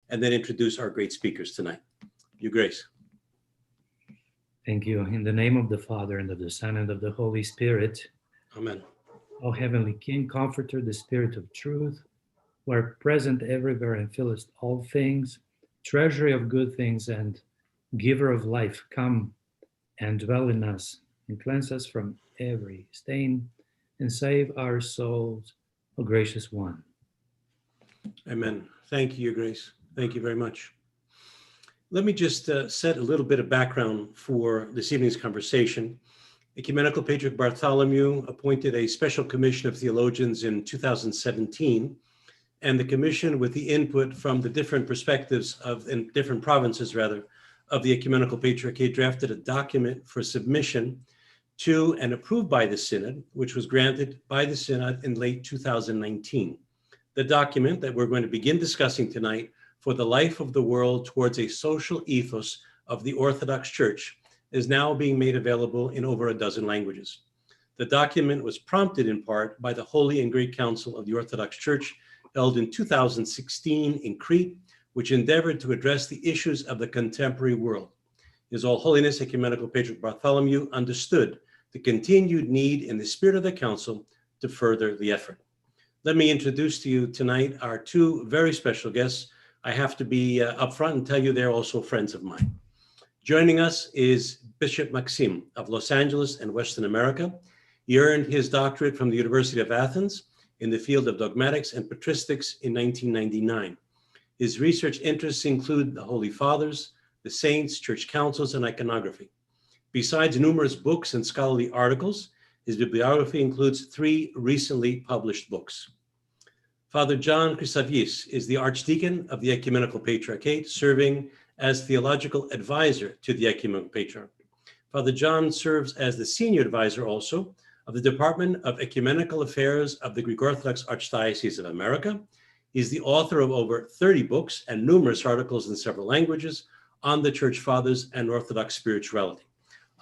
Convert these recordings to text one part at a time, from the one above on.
and then introduce our great speakers tonight. Your Grace. Thank you. In the name of the Father, and of the Son, and of the Holy Spirit. Amen. O Heavenly King, Comforter, the Spirit of truth, who are present everywhere and fillest all things, treasury of good things and giver of life, come and dwell in us and cleanse us from every stain and save our souls, O gracious one. Amen. Thank you, Your Grace. Thank you very much. Let me just set a little bit of background for this evening's conversation. Ecumenical Patriarch Bartholomew appointed a special commission of theologians in 2017, and the commission, with the input from the different perspectives in different provinces, of the Ecumenical Patriarchate, drafted a document for submission to and approved by the Synod, which was granted by the Synod in late 2019. The document that we're going to begin discussing tonight, For the Life of the World Towards a Social Ethos of the Orthodox Church, is now being made available in over a dozen languages. The document was prompted in part by the Holy and Great Council of the Orthodox Church held in 2016 in Crete, which endeavored to address the issues of the contemporary world. His All Holiness Ecumenical Patriarch Bartholomew understood the continued need in the spirit of the Council to further the effort. Let me introduce to you tonight our two very special guests. I have to be upfront and tell you they're also friends of mine. Joining us is Bishop Maxim of Los Angeles and Western America. He earned his doctorate from the University of Athens in the field of dogmatics and patristics in 1999. His research interests include the Holy Fathers, the saints, church councils, and iconography. Besides numerous books and scholarly articles, his bibliography includes 3 recently published books. Father John Chryssavgis is the Archdeacon of the Ecumenical Patriarchate, serving as theological advisor to the Ecumenical Patriarch. Father John serves as the senior advisor also of the Department of Ecumenical Affairs of the Greek Orthodox Archdiocese of America. He's the author of over 30 books and numerous articles in several languages on the Church Fathers and Orthodox spirituality.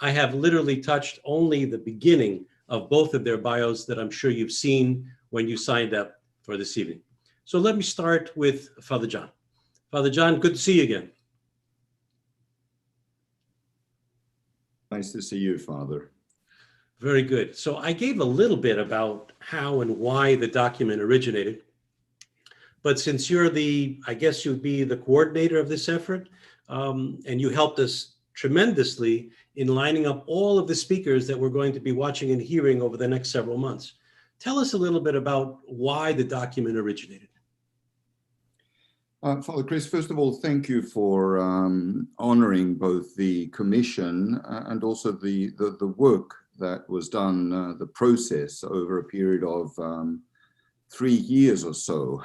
I have literally touched only the beginning of both of their bios that I'm sure you've seen when you signed up for this evening. So let me start with Father John. Father John, good to see you again. Nice to see you, Father. Very good. So I gave a little bit about how and why the document originated, but since you're I guess you'd be the coordinator of this effort, and you helped us tremendously in lining up all of the speakers that we're going to be watching and hearing over the next several months. Tell us a little bit about why the document originated. Father Chris, first of all, thank you for honoring both the commission and also the work that was done, the process over a period of 3 years or so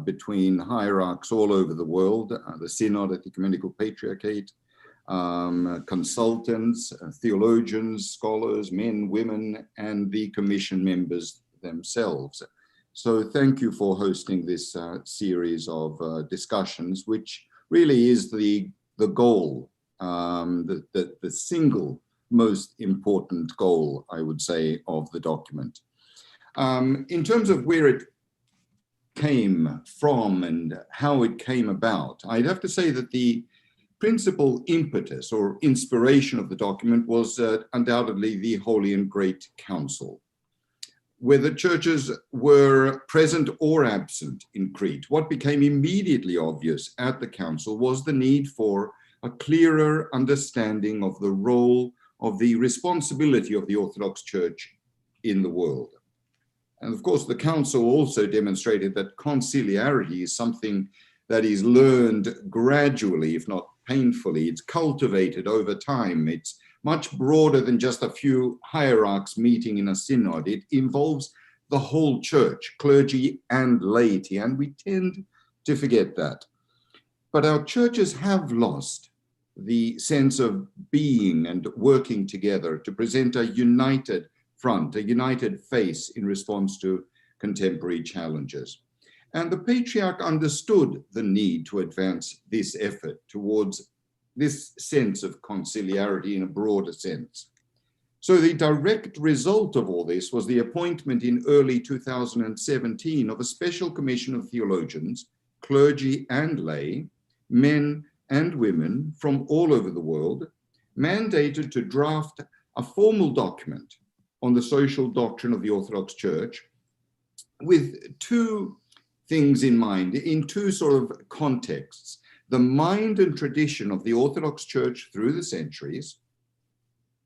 between hierarchs all over the world, the Synod at the Ecumenical Patriarchate, consultants, theologians, scholars, men, women, and the commission members themselves. So thank you for hosting this series of discussions, which really is the goal, the single most important goal, I would say, of the document. In terms of where it came from and how it came about, I'd have to say that the principal impetus or inspiration of the document was undoubtedly the Holy and Great Council. Whether churches were present or absent in Crete, what became immediately obvious at the council was the need for a clearer understanding of the role of the responsibility of the Orthodox Church in the world. And of course, the council also demonstrated that conciliarity is something that is learned gradually, if not painfully. It's cultivated over time. It's much broader than just a few hierarchs meeting in a synod. It involves the whole church, clergy and laity, and we tend to forget that. But our churches have lost the sense of being and working together to present a united front, a united face in response to contemporary challenges. And the Patriarch understood the need to advance this effort towards this sense of conciliarity in a broader sense. So the direct result of all this was the appointment in early 2017 of a special commission of theologians, clergy and lay, men and women from all over the world, mandated to draft a formal document on the social doctrine of the Orthodox Church with two things in mind, in two sort of contexts: the mind and tradition of the Orthodox Church through the centuries,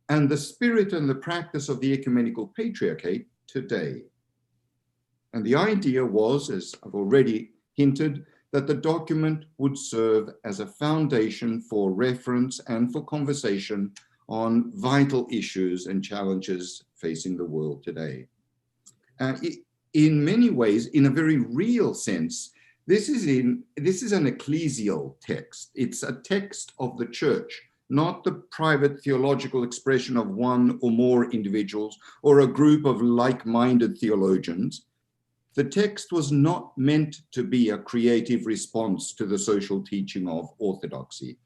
and the spirit and the practice of the ecumenical patriarchate today. And the idea was, as I've already hinted, that the document would serve as a foundation for reference and for conversation on vital issues and challenges facing the world today. In many ways, in a very real sense, this is an ecclesial text. It's a text of the church, not the private theological expression of one or more individuals or a group of like-minded theologians. The text was not meant to be a creative response to the social teaching of orthodoxy.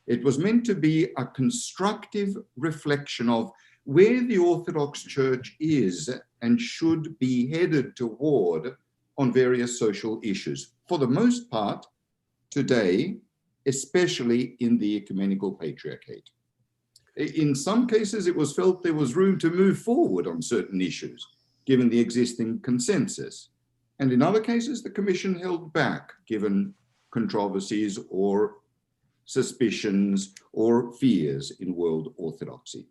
It was meant to be a constructive reflection of where the Orthodox Church is and should be headed toward on various social issues. For the most part, today, especially in the ecumenical patriarchate. In some cases, it was felt there was room to move forward on certain issues, given the existing consensus. And in other cases, the Commission held back, given controversies or suspicions or fears in world orthodoxy.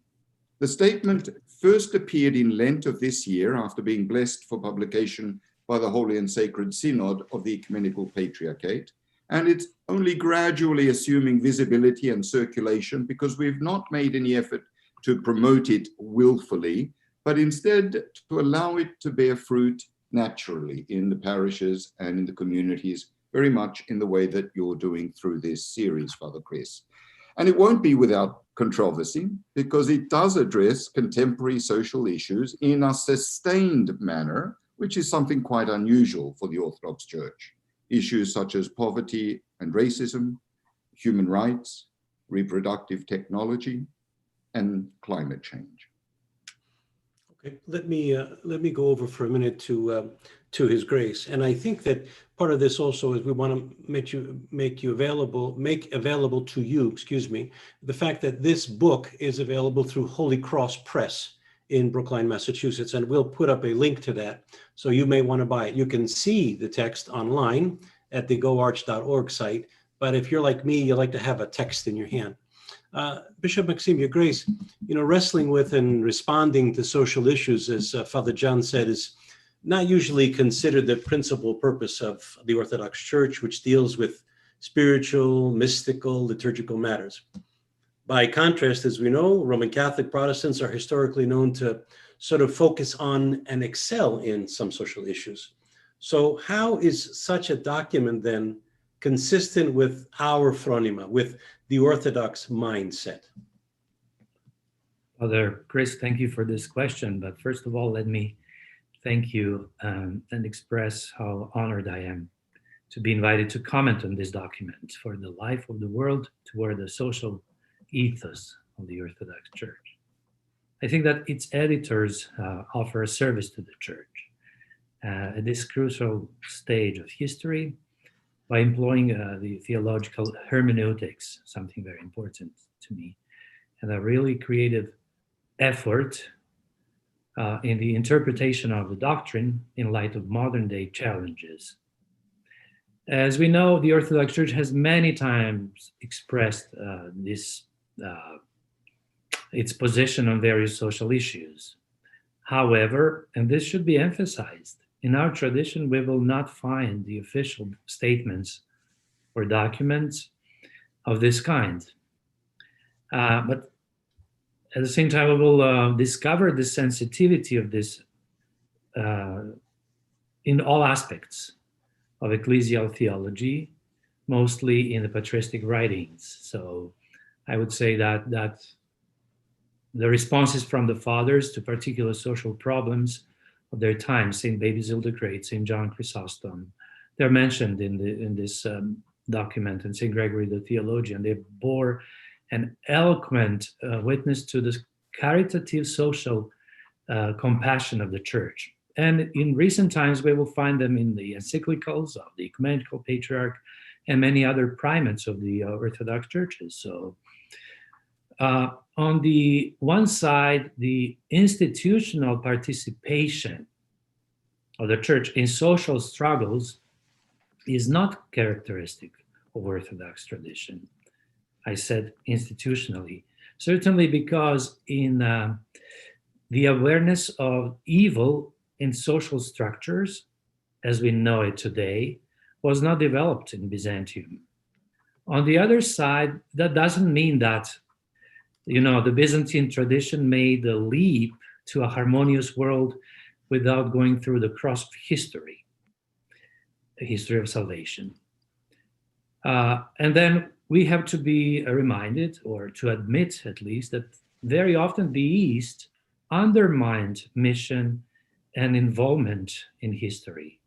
The statement first appeared in Lent of this year after being blessed for publication by the Holy and Sacred Synod of the Ecumenical Patriarchate, and it's only gradually assuming visibility and circulation because we've not made any effort to promote it willfully, but instead to allow it to bear fruit naturally in the parishes and in the communities, very much in the way that you're doing through this series, Father Chris. And it won't be without controversy because it does address contemporary social issues in a sustained manner, which is something quite unusual for the Orthodox Church. Issues such as poverty and racism, human rights, reproductive technology, and climate change. Okay, let me go over for a minute to His Grace, and I think that part of this also is we want to make available to you, excuse me, the fact that this book is available through Holy Cross Press in Brookline, Massachusetts, and we'll put up a link to that, so you may want to buy it. You can see the text online at the goarch.org site, but if you're like me, you like to have a text in your hand. Bishop Maxim, Your Grace, wrestling with and responding to social issues, as Father John said, is not usually considered the principal purpose of the Orthodox Church, which deals with spiritual, mystical, liturgical matters. By contrast, as we know, Roman Catholic Protestants are historically known to sort of focus on and excel in some social issues. So how is such a document then consistent with our phronima, with the Orthodox mindset? Father Chris, thank you for this question. But first of all, let me thank you and express how honored I am to be invited to comment on this document for the life of the world toward the social ethos of the Orthodox Church. I think that its editors offer a service to the Church at this crucial stage of history by employing the theological hermeneutics, something very important to me, and a really creative effort in the interpretation of the doctrine in light of modern day challenges. As we know, the Orthodox Church has many times expressed its position on various social issues. However, and this should be emphasized, in our tradition, we will not find the official statements or documents of this kind. But at the same time, we will discover the sensitivity of this in all aspects of ecclesial theology, mostly in the patristic writings. So I would say that the responses from the fathers to particular social problems of their time, St. Basil the Great, St. John Chrysostom, they're mentioned in this document, and St. Gregory the Theologian. They bore an eloquent witness to the caritative social compassion of the Church. And in recent times, we will find them in the encyclicals of the Ecumenical Patriarch, and many other primates of the Orthodox churches. So on the one side, the institutional participation of the church in social struggles is not characteristic of Orthodox tradition. I said institutionally, certainly because in the awareness of evil in social structures, as we know it today, was not developed in Byzantium. On the other side, that doesn't mean that, the Byzantine tradition made the leap to a harmonious world without going through the cross of history, the history of salvation. And then we have to be reminded, or to admit at least, that very often the East undermined mission and involvement in history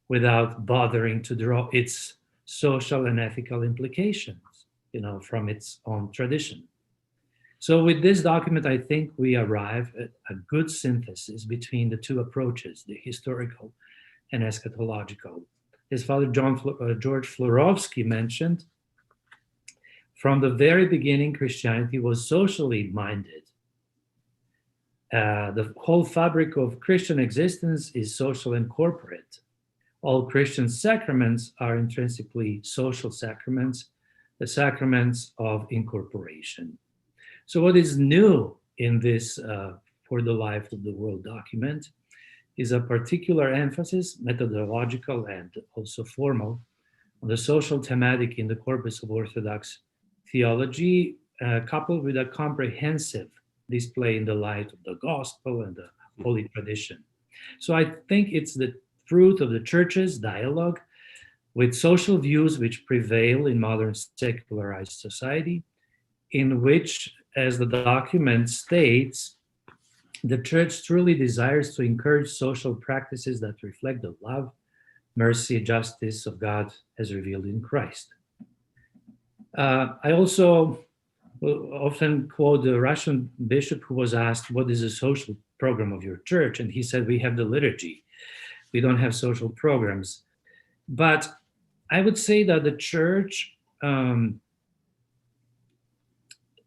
without bothering to draw its social and ethical implications, from its own tradition. So with this document, I think we arrive at a good synthesis between the two approaches, the historical and eschatological. As Father George Florovsky mentioned, from the very beginning, Christianity was socially minded. The whole fabric of Christian existence is social and corporate. All Christian sacraments are intrinsically social sacraments, the sacraments of incorporation. So what is new in this For the Life of the World document is a particular emphasis, methodological and also formal, on the social thematic in the corpus of Orthodox theology, coupled with a comprehensive display in the light of the gospel and the holy tradition. So I think it's the fruit of the church's dialogue with social views which prevail in modern secularized society, in which, as the document states, the church truly desires to encourage social practices that reflect the love, mercy, and justice of God as revealed in Christ. I also will often quote the Russian bishop who was asked, what is the social program of your church? And he said, we have the liturgy. We don't have social programs. But I would say that the church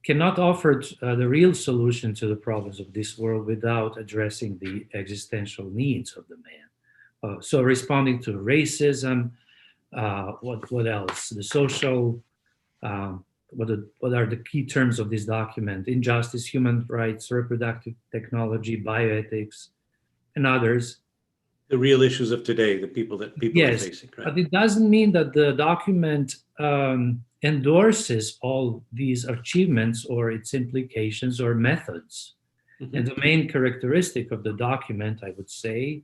cannot offer the real solution to the problems of this world without addressing the existential needs of the man. So responding to racism, what else? The social, what are the key terms of this document? Injustice, human rights, reproductive technology, bioethics, and others. The real issues of today, the people are facing. Right? But it doesn't mean that the document endorses all these achievements or its implications or methods. Mm-hmm. And the main characteristic of the document, I would say,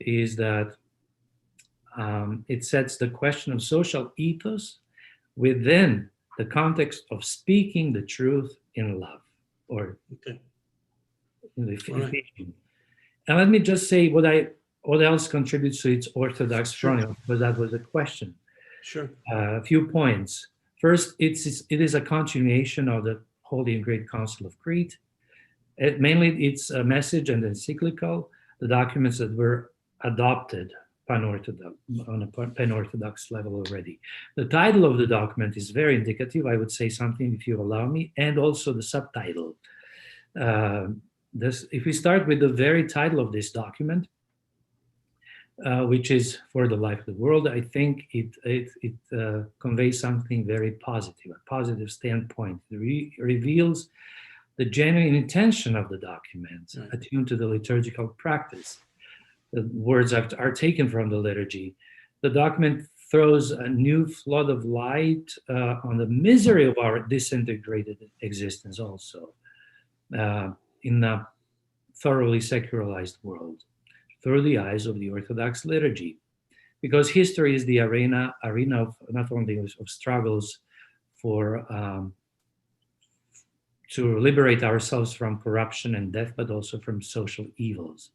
is that it sets the question of social ethos within the context of speaking the truth in love, or in the right. And let me just say what else contributes to its Orthodox front, because that was a question. Sure. A few points. First, it is a continuation of the Holy and Great Council of Crete. Mainly, it's a message and encyclical, the documents that were adopted on a pan-Orthodox level already. The title of the document is very indicative. I would say something, if you allow me, and also the subtitle. If we start with the very title of this document, which is For the Life of the World, I think it conveys something very positive, a positive standpoint. It reveals the genuine intention of the document, right, attuned to the liturgical practice. The words are taken from the liturgy. The document throws a new flood of light on the misery of our disintegrated existence also in a thoroughly secularized world, through the eyes of the Orthodox liturgy, because history is the arena of not only of struggles for to liberate ourselves from corruption and death, but also from social evils.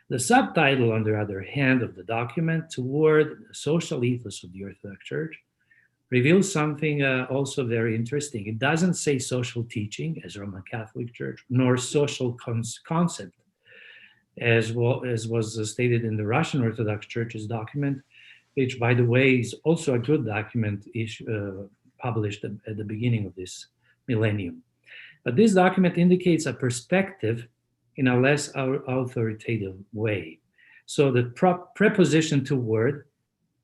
The subtitle, on the other hand, of the document, Toward the Social Ethos of the Orthodox Church, reveals something also very interesting. It doesn't say social teaching, as Roman Catholic Church, nor social concept, as was stated in the Russian Orthodox Church's document, which, by the way, is also a good document published at the beginning of this millennium. But this document indicates a perspective in a less authoritative way. So the preposition to word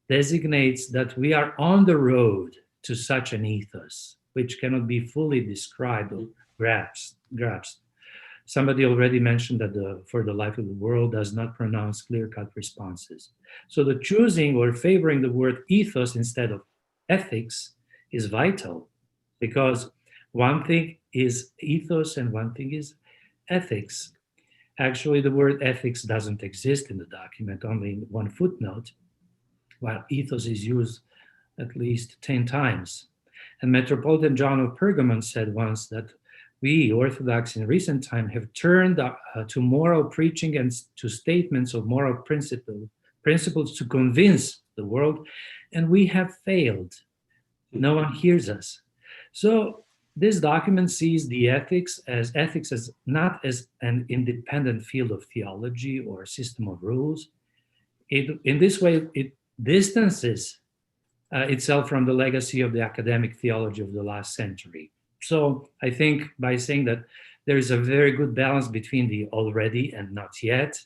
designates that we are on the road to such an ethos, which cannot be fully described or grasped. Somebody already mentioned that the For the Life of the World does not pronounce clear-cut responses. So the choosing or favoring the word ethos instead of ethics is vital, because one thing is ethos and one thing is ethics. Actually, the word ethics doesn't exist in the document, only in one footnote, while ethos is used at least 10 times. And Metropolitan John of Pergamon said once that we, Orthodox, in recent time have turned to moral preaching and to statements of moral principles to convince the world, and we have failed. No one hears us. So this document sees the ethics as not as an independent field of theology or system of rules. In this way, it distances itself from the legacy of the academic theology of the last century. So I think by saying that there is a very good balance between the already and not yet,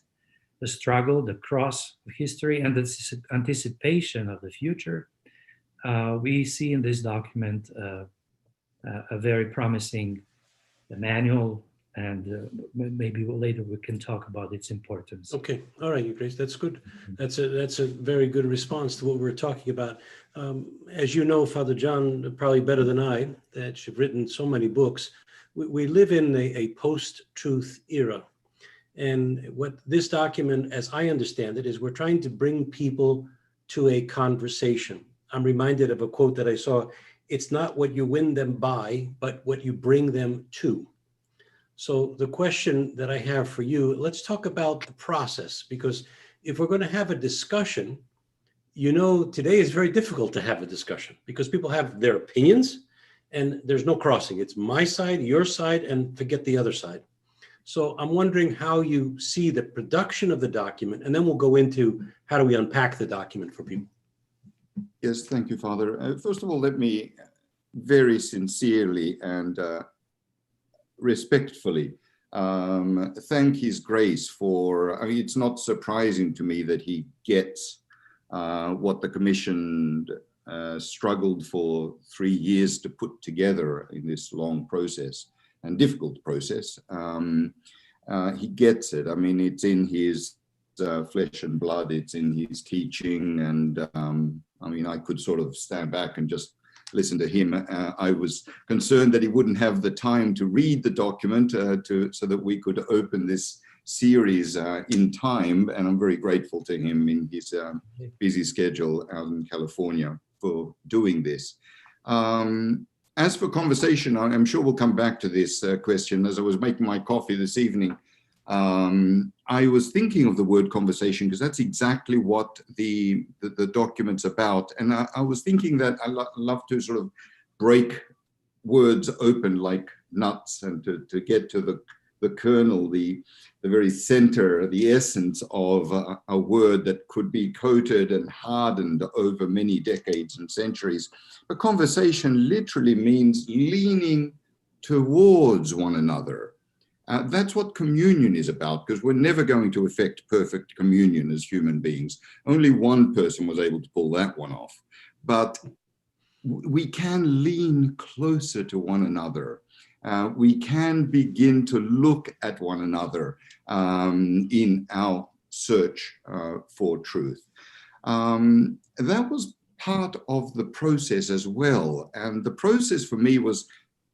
the struggle, the cross of history, and the anticipation of the future, we see in this document a very promising manual, and maybe later we can talk about its importance. Okay, all right, Grace, that's good. That's a very good response to what we're talking about. As you know, Father John, probably better than I, that you've written so many books, we live in a post-truth era. And what this document, as I understand it, is we're trying to bring people to a conversation. I'm reminded of a quote that I saw: "It's not what you win them by, but what you bring them to." So the question that I have for you, let's talk about the process, because if we're going to have a discussion, you know, today is very difficult to have a discussion because people have their opinions and there's no crossing. It's my side, your side, and forget the other side. So I'm wondering how you see the production of the document, and then we'll go into how do we unpack the document for people. Yes, thank you, Father. First of all, let me very sincerely and respectfully thank His Grace for, I mean, it's not surprising to me that he gets what the Commission struggled for 3 years to put together in this long process and difficult process. He gets it. I mean, it's in his flesh and blood, it's in his teaching, and I mean, I could sort of stand back and just listen to him. I was concerned that he wouldn't have the time to read the document so that we could open this series in time, and I'm very grateful to him in his busy schedule out in California for doing this. As for conversation, I'm sure we'll come back to this question. As I was making my coffee this evening, I was thinking of the word conversation because that's exactly what the document's about. And I was thinking that I love to sort of break words open like nuts and to get to the kernel, the very center, the essence of a word that could be coated and hardened over many decades and centuries. But conversation literally means leaning towards one another. That's what communion is about, because we're never going to effect perfect communion as human beings. Only one person was able to pull that one off. But we can lean closer to one another. We can begin to look at one another in our search for truth. That was part of the process as well. And the process for me was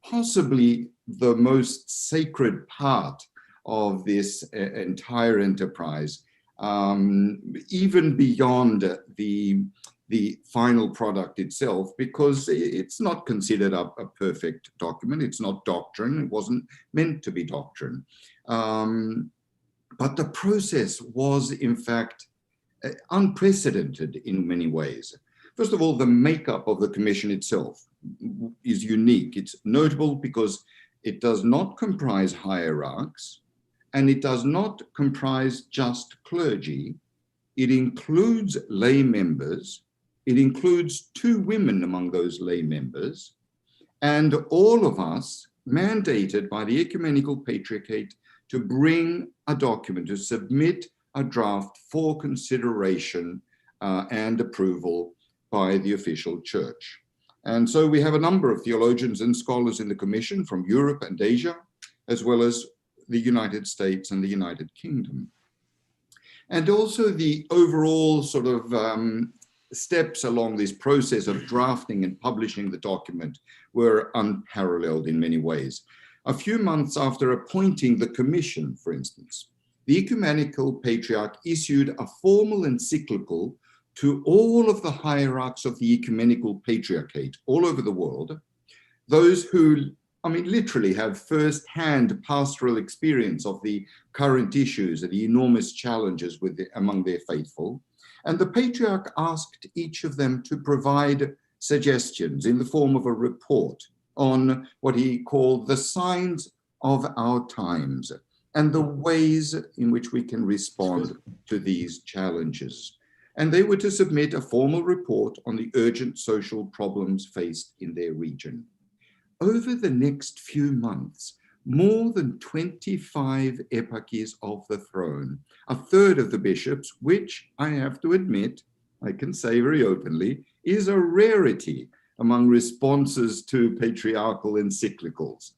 possibly the most sacred part of this entire enterprise, even beyond the final product itself, because it's not considered a perfect document. It's not doctrine. It wasn't meant to be doctrine. But the process was, in fact, unprecedented in many ways. First of all, the makeup of the commission itself is unique. It's notable because it does not comprise hierarchs, and it does not comprise just clergy. it includes lay members, it includes 2 women among those lay members, and all of us mandated by the Ecumenical Patriarchate to bring a document, to submit a draft for consideration and approval by the official church. And so we have a number of theologians and scholars in the commission from Europe and Asia, as well as the United States and the United Kingdom. And also the overall sort of steps along this process of drafting and publishing the document were unparalleled in many ways. A few months after appointing the commission, for instance, the Ecumenical Patriarch issued a formal encyclical to all of the hierarchs of the Ecumenical Patriarchate all over the world, those who, I mean, literally have first-hand pastoral experience of the current issues and the enormous challenges among their faithful. And the Patriarch asked each of them to provide suggestions in the form of a report on what he called the signs of our times and the ways in which we can respond to these challenges. And they were to submit a formal report on the urgent social problems faced in their region. Over the next few months, more than 25 eparchies of the throne, a third of the bishops, which I have to admit, I can say very openly, is a rarity among responses to patriarchal encyclicals.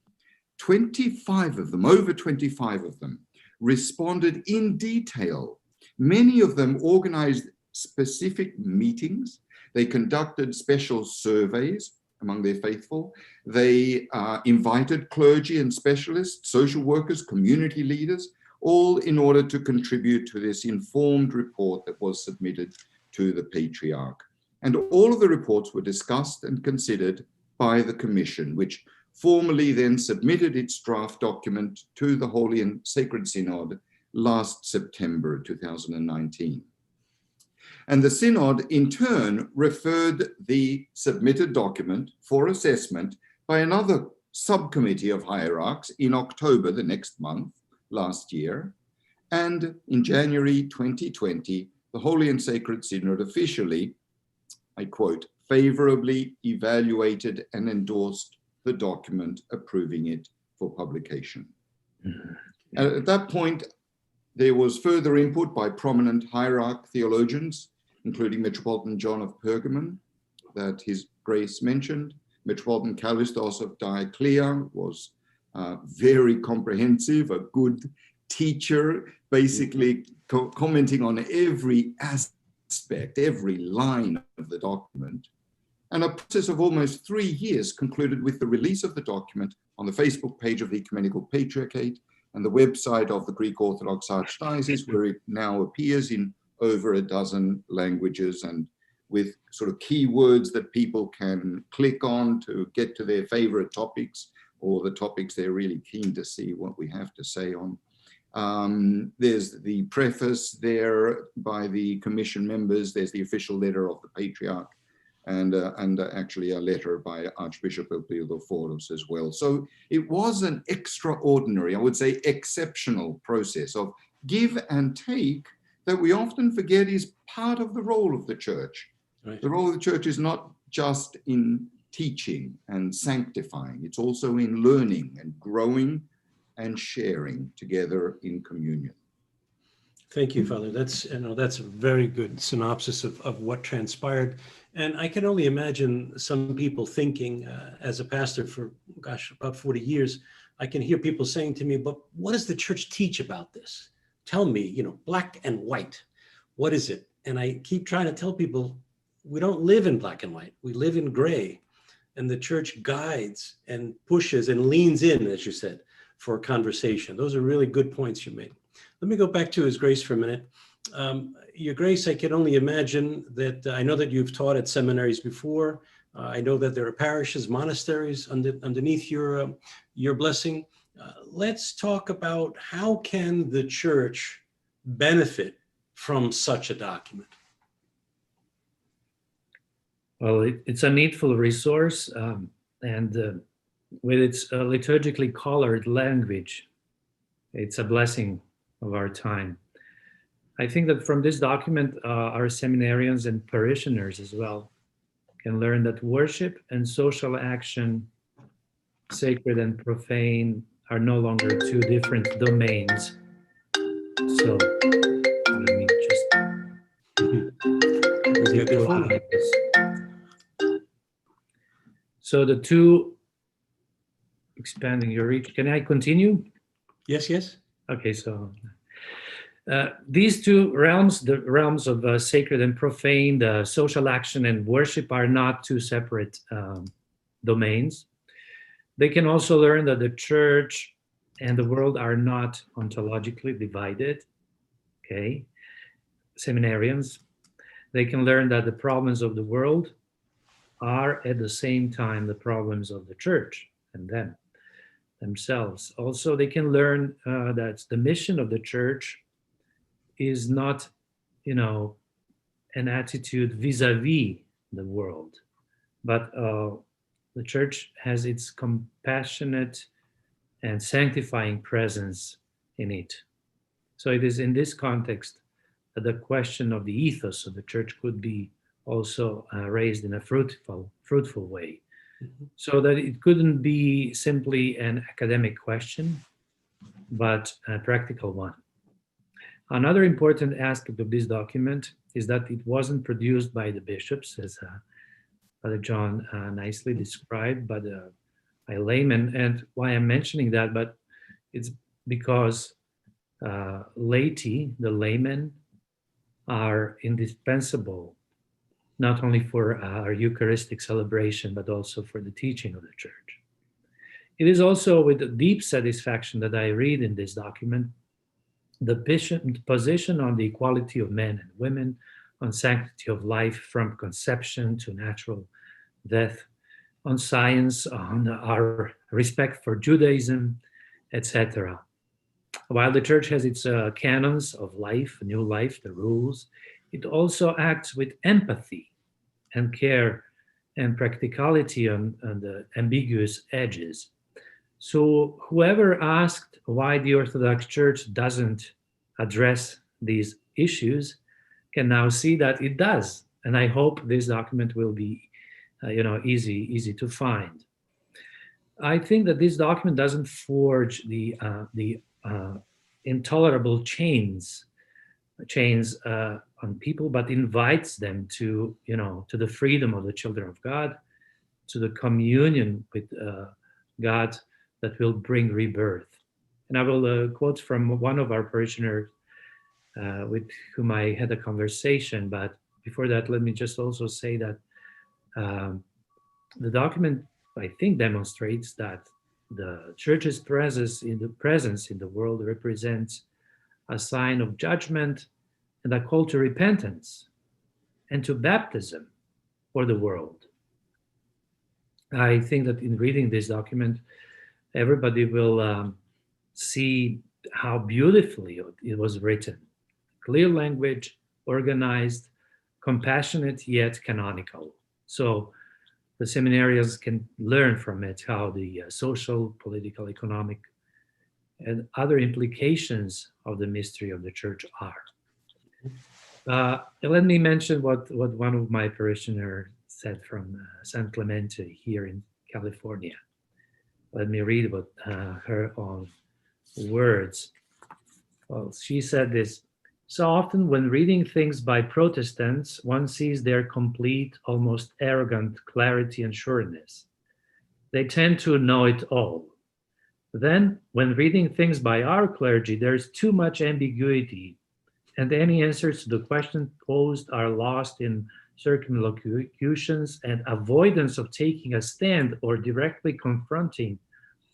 25 of them, over 25 of them, responded in detail. Many of them organized specific meetings. They conducted special surveys among their faithful. They invited clergy and specialists, social workers, community leaders, all in order to contribute to this informed report that was submitted to the Patriarch. And all of the reports were discussed and considered by the Commission, which formally then submitted its draft document to the Holy and Sacred Synod last September 2019. And the Synod, in turn, referred the submitted document for assessment by another subcommittee of hierarchs in October, the next month, last year. And in January 2020, the Holy and Sacred Synod officially, I quote, favorably evaluated and endorsed the document, approving it for publication. Mm-hmm. At that point, there was further input by prominent hierarch theologians, including Metropolitan John of Pergamon, that His Grace mentioned. Metropolitan Callistos of Dioclea was very comprehensive, a good teacher, basically commenting on every aspect, every line of the document. And a process of almost 3 years concluded with the release of the document on the Facebook page of the Ecumenical Patriarchate and the website of the Greek Orthodox Archdiocese, where it now appears in over a dozen languages and with sort of keywords that people can click on to get to their favorite topics or the topics they're really keen to see what we have to say on. There's the preface there by the commission members. There's the official letter of the Patriarch and actually a letter by Archbishop Elpidiophoros as well. So it was an extraordinary, I would say exceptional process of give and take that we often forget is part of the role of the Church. Right. The role of the Church is not just in teaching and sanctifying, it's also in learning and growing and sharing together in communion. Thank you, Father. That's a very good synopsis of what transpired. And I can only imagine some people thinking, as a pastor for, about 40 years, I can hear people saying to me, but what does the Church teach about this? Tell me, black and white, what is it? And I keep trying to tell people, we don't live in black and white, we live in gray. And the Church guides and pushes and leans in, as you said, for a conversation. Those are really good points you made. Let me go back to His Grace for a minute. Your Grace, I can only imagine that, I know that you've taught at seminaries before. I know that there are parishes, monasteries underneath your blessing. Let's talk about how can the Church benefit from such a document? Well, it's a needful resource, and with its liturgically colored language, it's a blessing of our time. I think that from this document, our seminarians and parishioners as well can learn that worship and social action, sacred and profane, are no longer two different domains. So let me just Beautiful. like this. So the two, expanding your reach. Can I continue? Yes, yes. Okay, so these two realms, the realms of sacred and profane, the social action and worship, are not two separate domains. They can also learn that the church and the world are not ontologically divided. Okay, seminarians, they can learn that the problems of the world are at the same time the problems of the church and themselves. Also, they can learn that the mission of the church is not, an attitude vis-a-vis the world, but the church has its compassionate and sanctifying presence in it. So it is in this context that the question of the ethos of the church could be also raised in a fruitful way. Mhm. So that it couldn't be simply an academic question, but a practical one. Another important aspect of this document is that it wasn't produced by the bishops, as Father John nicely described, but by laymen. And why I'm mentioning that, but it's because laity, the laymen, are indispensable not only for our Eucharistic celebration, but also for the teaching of the church. It is also with deep satisfaction that I read in this document the bishop's position on the equality of men and women, on sanctity of life from conception to natural death, on science, on our respect for Judaism, etc. While the church has its canons of life, new life, the rules, it also acts with empathy and care and practicality on the ambiguous edges. So whoever asked why the Orthodox Church doesn't address these issues can now see that it does. And I hope this document will be, easy to find. I think that this document doesn't forge the intolerable chains on people, but invites them to the freedom of the children of God, to the communion with God that will bring rebirth. And I will quote from one of our parishioners with whom I had a conversation. But before that, let me just also say that the document, I think, demonstrates that the church's presence in the world represents a sign of judgment and a call to repentance and to baptism for the world. I think that in reading this document, everybody will see how beautifully it was written. Clear language, organized, compassionate, yet canonical. So the seminarians can learn from it how the social, political, economic, and other implications of the mystery of the church are. Let me mention what one of my parishioners said from San Clemente here in California. Let me read about her own words. Well, she said this: so often when reading things by Protestants, one sees their complete, almost arrogant clarity and sureness. They tend to know it all. Then, when reading things by our clergy, there's too much ambiguity, and any answers to the questions posed are lost in circumlocutions and avoidance of taking a stand or directly confronting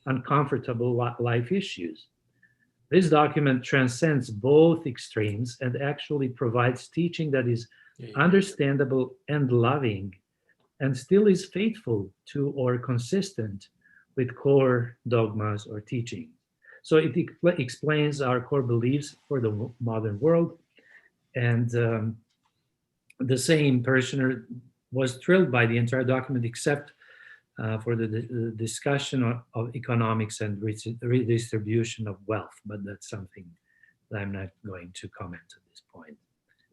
uncomfortable life issues. This document transcends both extremes and actually provides teaching that is understandable and loving, and still is faithful to or consistent with core dogmas or teaching. So it explains our core beliefs for the modern world. And the same parishioner was thrilled by the entire document, except for the discussion of economics and redistribution of wealth. But that's something that I'm not going to comment on this. this point.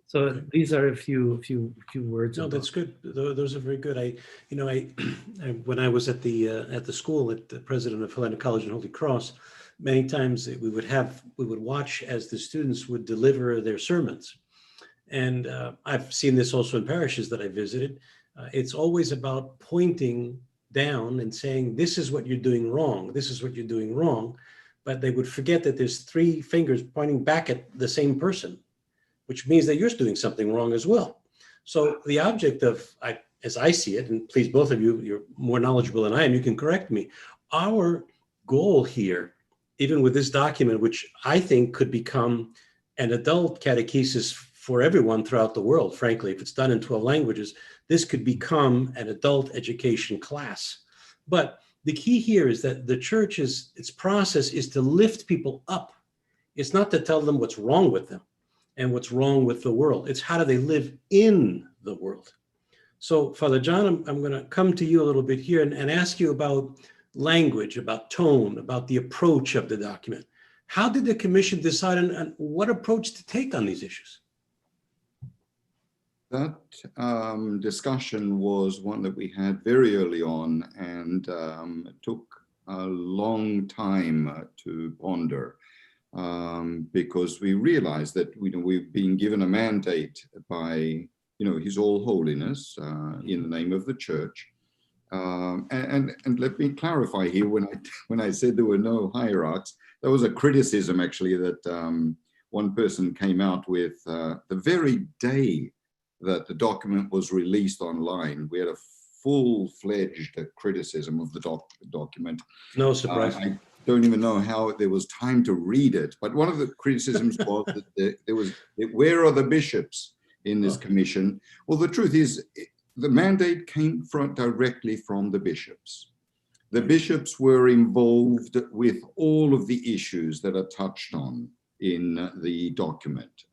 So these are a few words. No, about- that's good. Those are very good. When I was at the school at the president of Hellenic College in Holy Cross, many times we would watch as the students would deliver their sermons. And I've seen this also in parishes that I visited. It's always about pointing down and saying, this is what you're doing wrong. This is what you're doing wrong. But they would forget that there's three fingers pointing back at the same person, which means that you're doing something wrong as well. So the object of, as I see it, and please both of you, you're more knowledgeable than I am, you can correct me. Our goal here, even with this document, which I think could become an adult catechesis for everyone throughout the world, frankly, if it's done in 12 languages, this could become an adult education class. But the key here is that the church its process is to lift people up. It's not to tell them what's wrong with them and what's wrong with the world. It's how do they live in the world. So Father John, I'm going to come to you a little bit here and ask you about language, about tone, about the approach of the document. How did the commission decide on what approach to take on these issues? That discussion was one that we had very early on, and it took a long time to ponder, because we realized that we've been given a mandate by His All Holiness in the name of the Church. And let me clarify here, when I said there were no hierarchs, there was a criticism actually that one person came out with the very day that the document was released online. We had a full-fledged criticism of the document. No surprise. I don't even know how there was time to read it, but one of the criticisms was that where are the bishops in this commission? Well, the truth is, the mandate came directly from the bishops. The bishops were involved with all of the issues that are touched on in the document,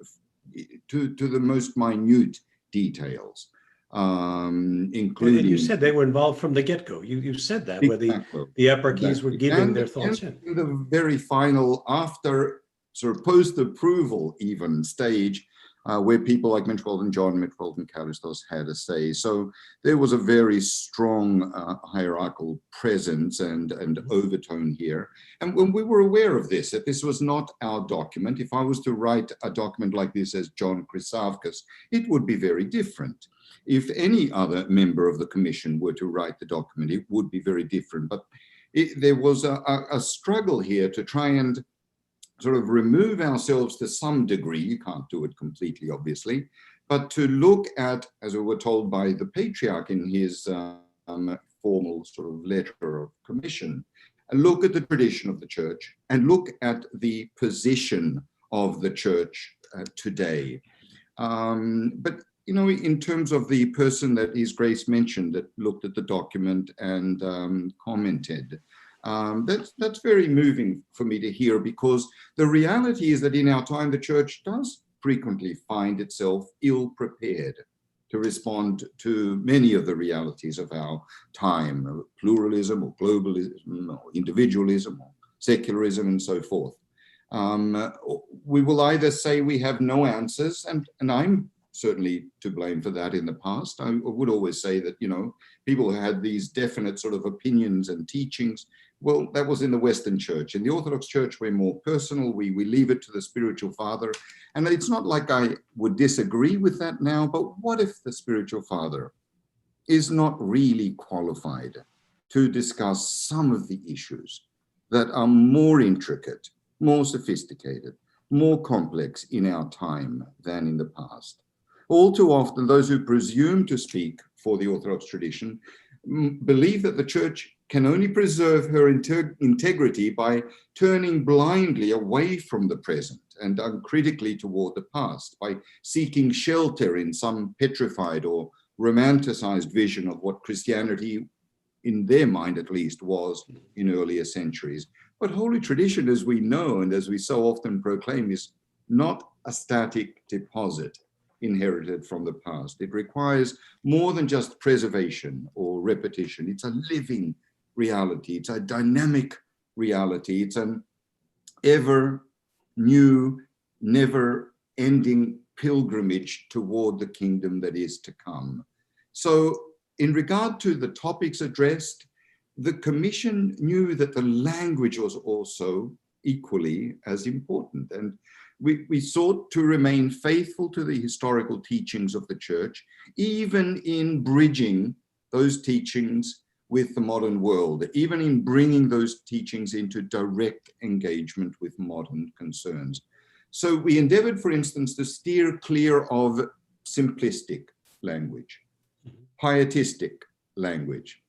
to the most minute details, including... And you said they were involved from the get-go. You said that, where the eparchies were giving their thoughts in. In the very final, after sort of post-approval even stage, where people like Metropolitan John, Metropolitan Callistos had a say. So there was a very strong hierarchical presence and overtone here. And when we were aware of this, that this was not our document, if I was to write a document like this as John Chryssavgis, it would be very different. If any other member of the commission were to write the document, it would be very different. But there was a struggle here to try and sort of remove ourselves to some degree. You can't do it completely, obviously, but to look at, as we were told by the Patriarch in his formal sort of letter of commission, and look at the tradition of the Church and look at the position of the Church today. But, in terms of the person that His Grace mentioned that looked at the document and commented, that's very moving for me to hear, because the reality is that in our time, the Church does frequently find itself ill-prepared to respond to many of the realities of our time, pluralism or globalism or individualism or secularism and so forth. We will either say we have no answers, and I'm certainly to blame for that in the past. I would always say that, people had these definite sort of opinions and teachings. Well, that was in the Western Church. In the Orthodox Church, we're more personal. We leave it to the spiritual father. And it's not like I would disagree with that now, but what if the spiritual father is not really qualified to discuss some of the issues that are more intricate, more sophisticated, more complex in our time than in the past? All too often, those who presume to speak for the Orthodox tradition believe that the Church can only preserve her integrity by turning blindly away from the present and uncritically toward the past, by seeking shelter in some petrified or romanticized vision of what Christianity, in their mind at least, was in earlier centuries. But Holy Tradition, as we know and as we so often proclaim, is not a static deposit inherited from the past. It requires more than just preservation or repetition. It's a living reality. It's a dynamic reality. It's an ever new, never unending pilgrimage toward the kingdom that is to come. So in regard to the topics addressed, the Commission knew that the language was also equally as important. And we sought to remain faithful to the historical teachings of the Church, even in bridging those teachings with the modern world, even in bringing those teachings into direct engagement with modern concerns. So we endeavored, for instance, to steer clear of simplistic language, pietistic language,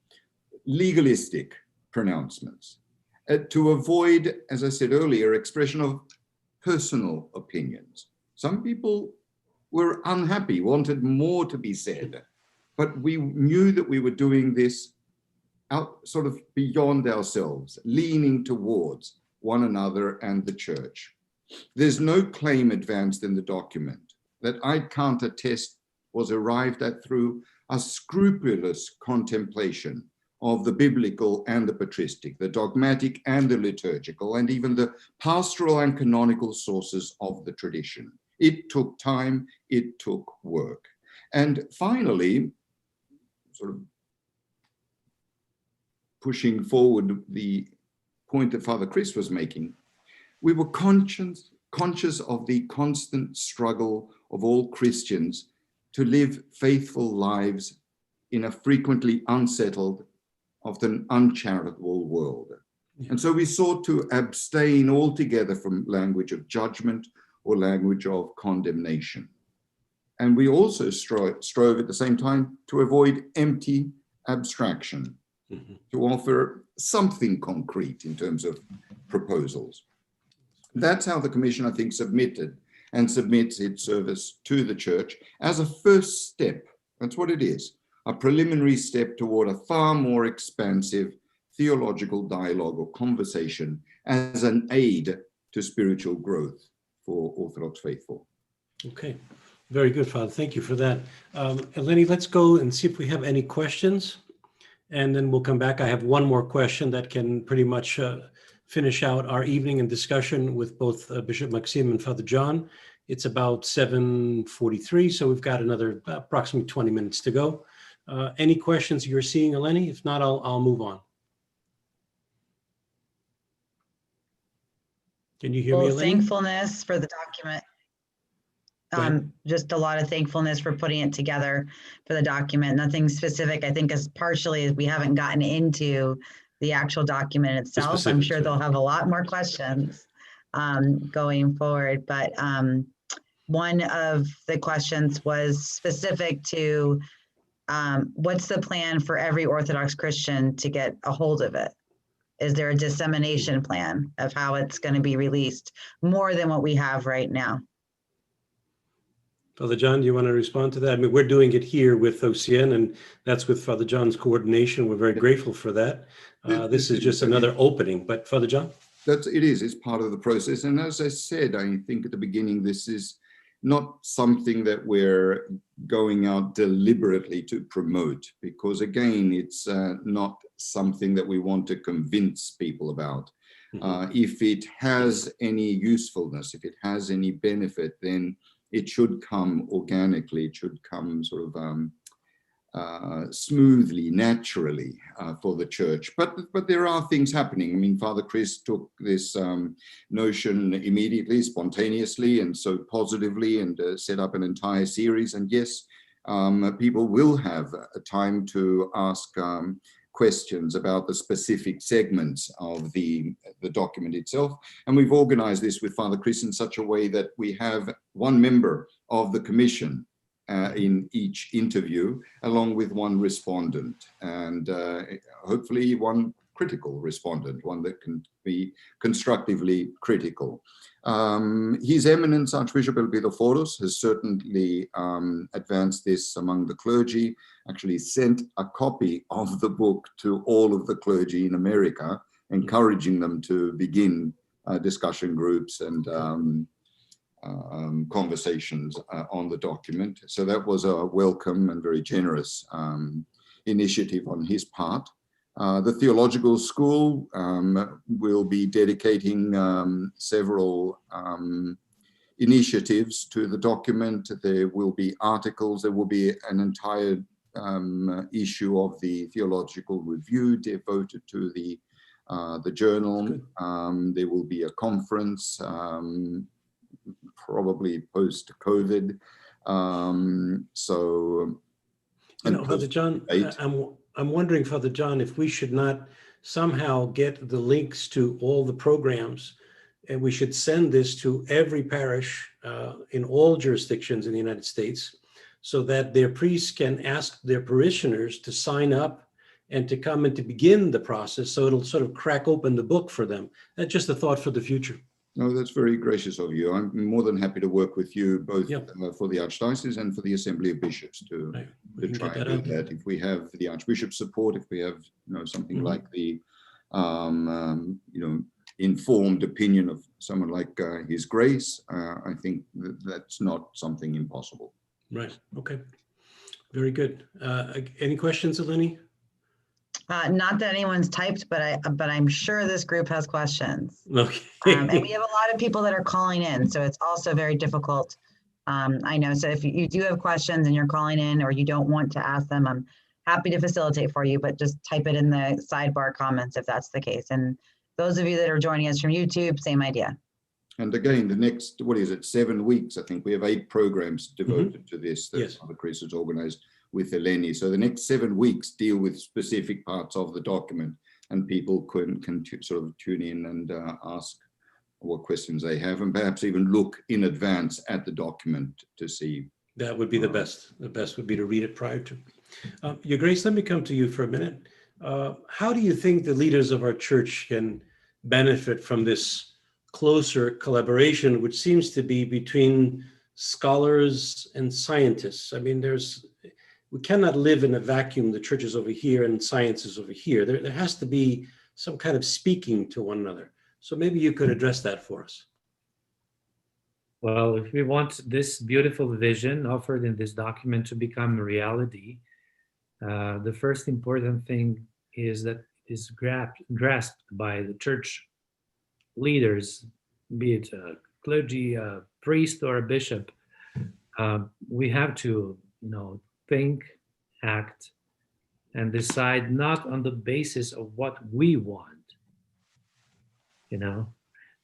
legalistic pronouncements, to avoid, as I said earlier, expression of personal opinions. Some people were unhappy, wanted more to be said, but we knew that we were doing this out sort of beyond ourselves, leaning towards one another and the Church. There's no claim advanced in the document that I can't attest was arrived at through a scrupulous contemplation of the biblical and the patristic, the dogmatic and the liturgical, and even the pastoral and canonical sources of the tradition. It took time, it took work. And finally, sort of pushing forward the point that Father Chris was making, we were conscious of the constant struggle of all Christians to live faithful lives in a frequently unsettled, often uncharitable world. And so we sought to abstain altogether from language of judgment or language of condemnation. And we also strove at the same time to avoid empty abstraction, to offer something concrete in terms of proposals. That's how the Commission, I think, submitted and submits its service to the Church as a first step. That's what it is, a preliminary step toward a far more expansive theological dialogue or conversation as an aid to spiritual growth for Orthodox faithful. Okay, very good, Father. Thank you for that. Eleni, let's go and see if we have any questions, and then we'll come back. I have one more question that can pretty much finish out our evening in discussion with both Bishop Maxim and Father John. It's about 7:43, so we've got another approximately 20 minutes to go. Any questions you're seeing, Eleni? If not, I'll move on. Can you hear me, Well, Eleni? thankfulness for the document. Just a lot of thankfulness for putting it together for the document. Nothing specific, I think, is partially we haven't gotten into the actual document itself. I'm sure they'll have a lot more questions going forward. But one of the questions was specific to what's the plan for every Orthodox Christian to get a hold of it? Is there a dissemination plan of how it's going to be released more than what we have right now? Father John, do you want to respond to that? I mean, we're doing it here with OCN, and that's with Father John's coordination. We're very grateful for that. This is just another opening, but Father John? It's part of the process. And as I said, I think at the beginning, this is not something that we're going out deliberately to promote, because again, it's not something that we want to convince people about. If it has any usefulness, if it has any benefit, then it should come organically, it should come sort of smoothly, naturally for the Church. But there are things happening. I mean, Father Chris took this notion immediately, spontaneously, and so positively, and set up an entire series. And yes, people will have a time to ask questions about the specific segments of the document itself. And we've organized this with Father Chris in such a way that we have one member of the Commission in each interview, along with one respondent, and hopefully one critical respondent, one that can be constructively critical. His Eminence Archbishop Elpidoforos has certainly advanced this among the clergy, actually sent a copy of the book to all of the clergy in America, encouraging them to begin discussion groups and conversations on the document. So that was a welcome and very generous initiative on his part. The theological school will be dedicating several initiatives to the document. There will be articles. There will be an entire issue of the Theological Review devoted to the journal. There will be a conference, probably post-COVID. Father John, I'm wondering, Father John, if we should not somehow get the links to all the programs, and we should send this to every parish in all jurisdictions in the United States, so that their priests can ask their parishioners to sign up and to come and to begin the process, so it'll sort of crack open the book for them. That's just a thought for the future. No, that's very gracious of you. I'm more than happy to work with you both for the Archdiocese and for the Assembly of Bishops to try and do that. If we have the Archbishop's support, if we have something like the informed opinion of someone like His Grace, I think that's not something impossible. Right. Okay. Very good. Any questions, Eleni? Not that anyone's typed, but I'm sure this group has questions. Okay. And we have a lot of people that are calling in, so it's also very difficult. I know. So if you do have questions and you're calling in, or you don't want to ask them, I'm happy to facilitate for you, but just type it in the sidebar comments if that's the case. And those of you that are joining us from YouTube, same idea. And again, the next, 7 weeks, I think we have 8 programs devoted to this that Father Chris has organized with Eleni. So the next 7 weeks deal with specific parts of the document, and people can sort of tune in and ask what questions they have, and perhaps even look in advance at the document to see. That would be the best. The best would be to read it prior to. Your Grace, let me come to you for a minute. How do you think the leaders of our church can benefit from this closer collaboration, which seems to be between scholars and scientists? I mean, we cannot live in a vacuum. The church is over here and science is over here. There has to be some kind of speaking to one another. So maybe you could address that for us. Well, if we want this beautiful vision offered in this document to become a reality, the first important thing is that it is grasped by the church leaders, be it a clergy, a priest, or a bishop. We have to, think, act, and decide not on the basis of what we want,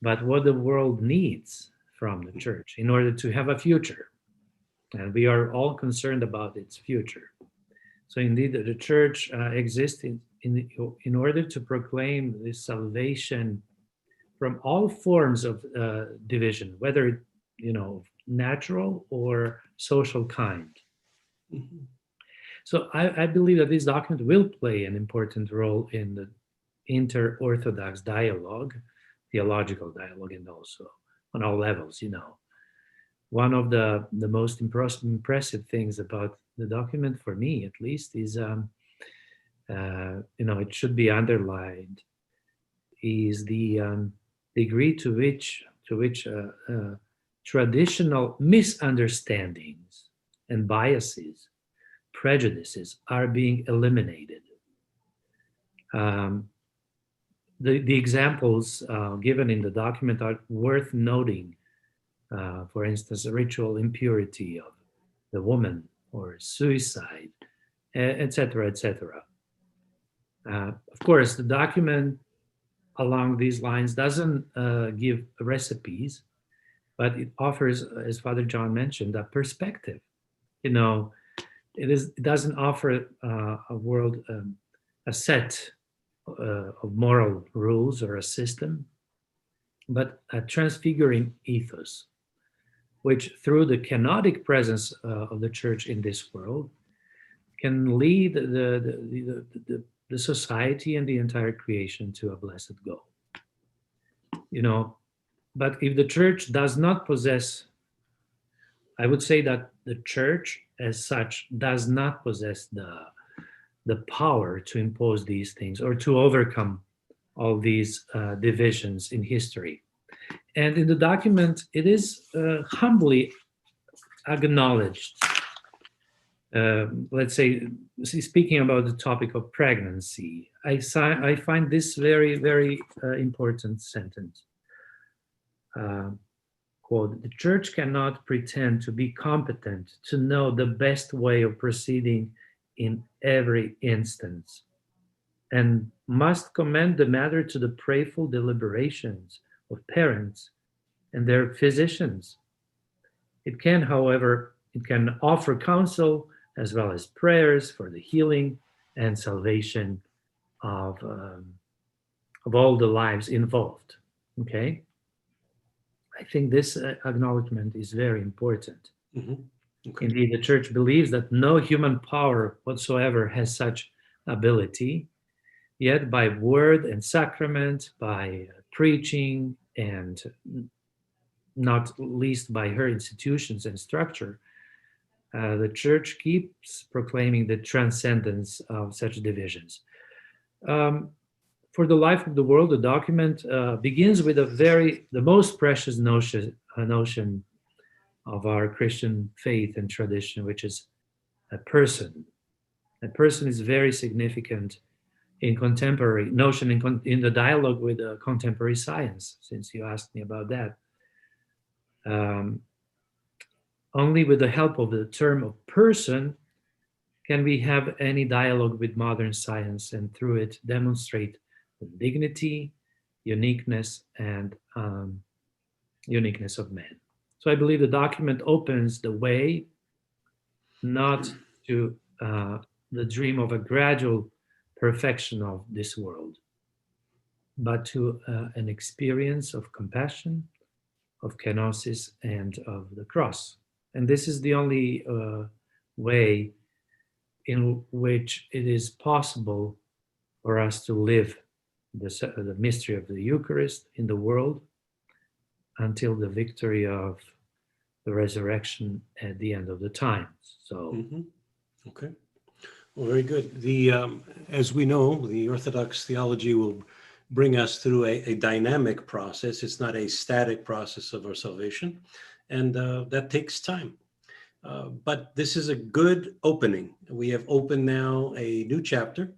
but what the world needs from the church in order to have a future. And we are all concerned about its future. So indeed, the church exists in order to proclaim this salvation from all forms of division, whether natural or social kind. Mm-hmm. So I believe that this document will play an important role in the inter-Orthodox dialogue, theological dialogue, and also on all levels. One of the most impressive things about the document, for me at least, is it should be underlined, is the degree to which traditional misunderstandings and biases, prejudices are being eliminated. The examples given in the document are worth noting. For instance, ritual impurity of the woman, or suicide, etc., etc. Of course, the document along these lines doesn't give recipes, but it offers, as Father John mentioned, a perspective. It doesn't offer a world, a set of moral rules or a system, but a transfiguring ethos, which through the canonic presence of the church in this world can lead the society and the entire creation to a blessed goal. But if the church does not possess, I would say that the church as such does not possess the power to impose these things or to overcome all these divisions in history. And in the document, it is humbly acknowledged. Let's say, speaking about the topic of pregnancy, I find this very, very important sentence. quote, "The church cannot pretend to be competent to know the best way of proceeding in every instance, and must commend the matter to the prayerful deliberations of parents and their physicians. It can, however, offer counsel as well as prayers for the healing and salvation of all the lives involved." Okay? I think this acknowledgement is very important. Mhm. Okay. Indeed, the church believes that no human power whatsoever has such ability, yet by word and sacrament, by preaching, and not least by her institutions and structure, the church keeps proclaiming the transcendence of such divisions. For the life of the world, the document begins with the most precious notion of our Christian faith and tradition, which is a person. A person is very significant in contemporary notion, in the dialogue with contemporary science, since you asked me about that. Only with the help of the term of person can we have any dialogue with modern science, and through it demonstrate the dignity, uniqueness, and uniqueness of man. So I believe the document opens the way not to the dream of a gradual perfection of this world, but to an experience of compassion, of kenosis, and of the cross. And this is the only way in which it is possible for us to live the mystery of the Eucharist in the world until the victory of the resurrection at the end of the times. So, Okay, well, very good. As we know, the Orthodox theology will bring us through a dynamic process. It's not a static process of our salvation, and that takes time. But this is a good opening. We have opened now a new chapter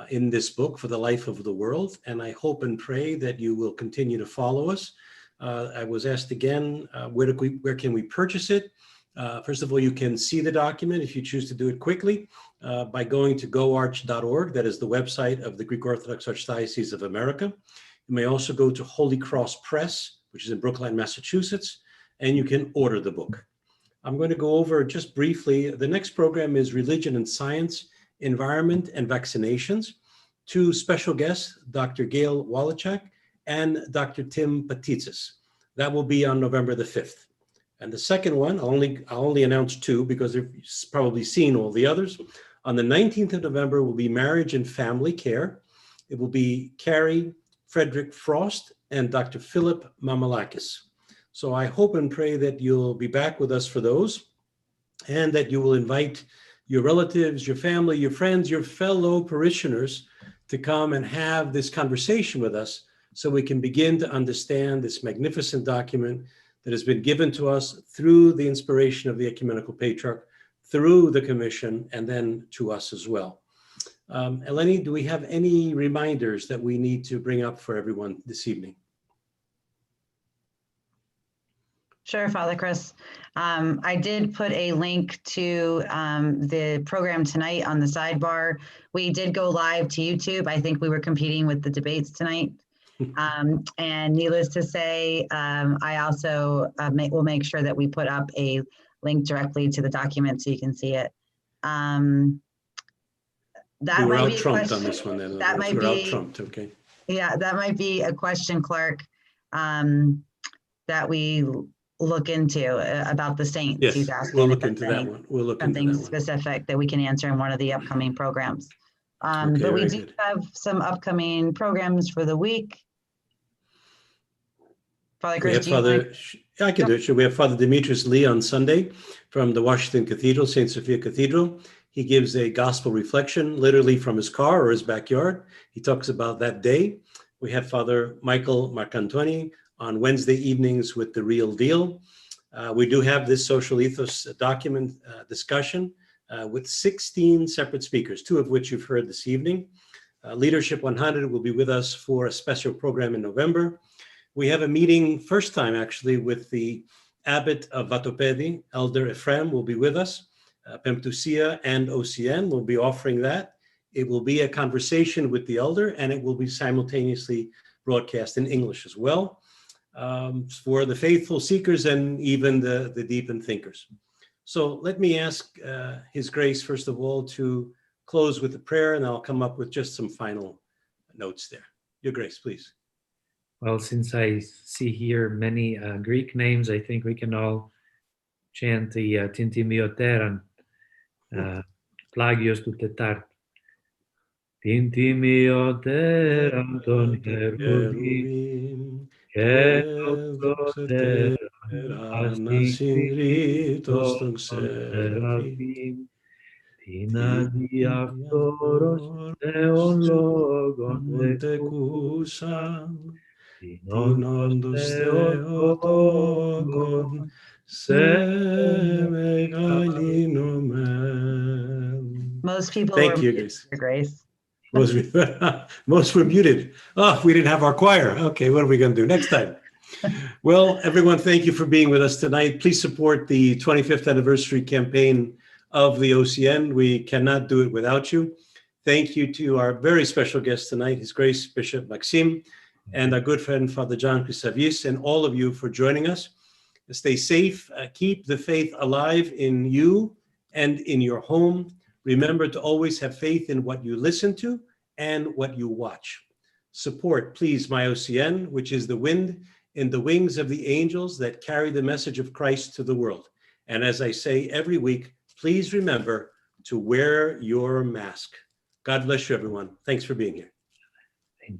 in this book for the life of the world, and I hope and pray that you will continue to follow us. I was asked again, where can we purchase it? First of all, you can see the document if you choose to do it quickly by going to goarch.org. That is the website of the Greek Orthodox Archdiocese of America. You may also go to Holy Cross Press, which is in Brookline, Massachusetts, and you can order the book. I'm going to go over just briefly. The next program is Religion and Science, Environment and Vaccinations. Two special guests, Dr. Gail Wallachek and Dr. Tim Patitsis. That will be on November the 5th. And the second one, I'll only announce two because you've probably seen all the others. On the 19th of November will be Marriage and Family Care. It will be Carrie Frederick Frost and Dr. Philip Mamalakis. So I hope and pray that you'll be back with us for those, and that you will invite your relatives, your family, your friends, your fellow parishioners to come and have this conversation with us so we can begin to understand this magnificent document that has been given to us through the inspiration of the Ecumenical Patriarch, through the Commission, and then to us as well. Eleni, do we have any reminders that we need to bring up for everyone this evening? Sure, Father Chris. I did put a link to the program tonight on the sidebar. We did go live to YouTube. I think we were competing with the debates tonight. And needless to say, I also will make sure that we put up a link directly to the document so you can see it. We were out-trumped on this one then. That might be out-trumped, okay. Yeah, that might be a question, Clark, that we look into about the saints. Yes, He's asking we'll look into that one. We'll look into that one. Something specific that we can answer in one of the upcoming programs. Okay, but we very do good. have some upcoming programs for the week. Father We Chris, have do you Father, I can do it. Sure. We have Father Demetrius Lee on Sunday from the Washington Cathedral, St. Sophia Cathedral. He gives a gospel reflection, literally from his car or his backyard. He talks about that day. We have Father Michael Marcantoni on Wednesday evenings with The Real Deal. We do have this social ethos document discussion with 16 separate speakers, two of which you've heard this evening. Leadership 100 will be with us for a special program in November. We have a meeting, first time actually, with the abbot of Vatopedi, Elder Ephraim will be with us. Pemtusia and OCN will be offering that. It will be a conversation with the elder, and it will be simultaneously broadcast in English as well, for the faithful seekers and even the deepened thinkers. So let me ask His Grace, first of all, to close with a prayer, and I'll come up with just some final notes there. Your Grace, please. Well, since I see here many Greek names, I think we can all chant the Tintimioteran, Plagios του Τετάρτου. Tintimioteran ton Cherubim, και δοξοτεραν ασυγκρίτως των Σεραφείμ, την αδιαφθόρος Θεών λόγων τεκούσαν, την όντως Θεοτόκον σε μεγαλύνομεν. Most people Thank were you, muted, Grace. Your Grace. Most were muted. Oh, we didn't have our choir. Okay, what are we going to do next time? Well, everyone, thank you for being with us tonight. Please support the 25th anniversary campaign of the OCN. We cannot do it without you. Thank you to our very special guest tonight, His Grace Bishop Maxim, and our good friend Father John Chryssavgis, and all of you for joining us. Stay safe. Keep the faith alive in you and in your home. Remember to always have faith in what you listen to and what you watch. Support, please, my OCN, which is the wind in the wings of the angels that carry the message of Christ to the world. And as I say every week, please remember to wear your mask. God bless you, everyone. Thanks for being here.